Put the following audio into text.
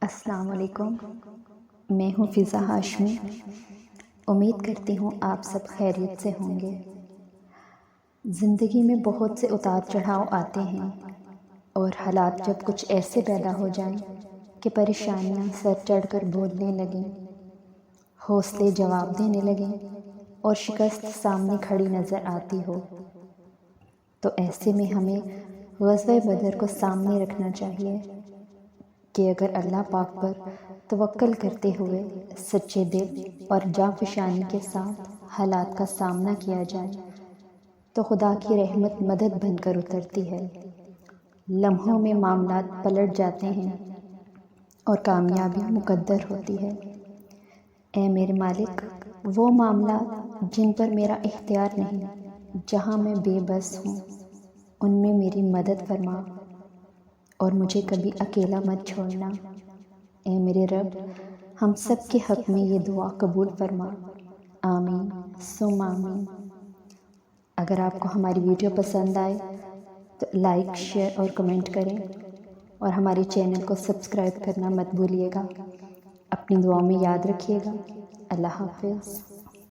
السلام علیکم، میں ہوں فضا ہاشمی۔ امید کرتی ہوں آپ سب خیریت سے ہوں گے۔ زندگی میں بہت سے اتار چڑھاؤ آتے ہیں اور حالات جب کچھ ایسے پیدا ہو جائیں کہ پریشانیاں سر چڑھ کر بولنے لگیں، حوصلے جواب دینے لگیں اور شکست سامنے کھڑی نظر آتی ہو، تو ایسے میں ہمیں غزوہ بدر کو سامنے رکھنا چاہیے کہ اگر اللہ پاک پر توکل کرتے ہوئے سچے دل اور جاں فشانی کے ساتھ حالات کا سامنا کیا جائے تو خدا کی رحمت مدد بن کر اترتی ہے۔ لمحوں میں معاملات پلٹ جاتے ہیں اور کامیابی مقدر ہوتی ہے۔ اے میرے مالک، وہ معاملات جن پر میرا اختیار نہیں، جہاں میں بے بس ہوں، ان میں میری مدد فرما اور مجھے کبھی اکیلا مت چھوڑنا۔ اے میرے رب، ہم سب کے حق میں یہ دعا قبول فرما، آمین ثم آمین۔ اگر آپ کو ہماری ویڈیو پسند آئے تو لائک، شیئر اور کمنٹ کریں اور ہمارے چینل کو سبسکرائب کرنا مت بھولیے گا۔ اپنی دعاؤں میں یاد رکھیے گا۔ اللہ حافظ۔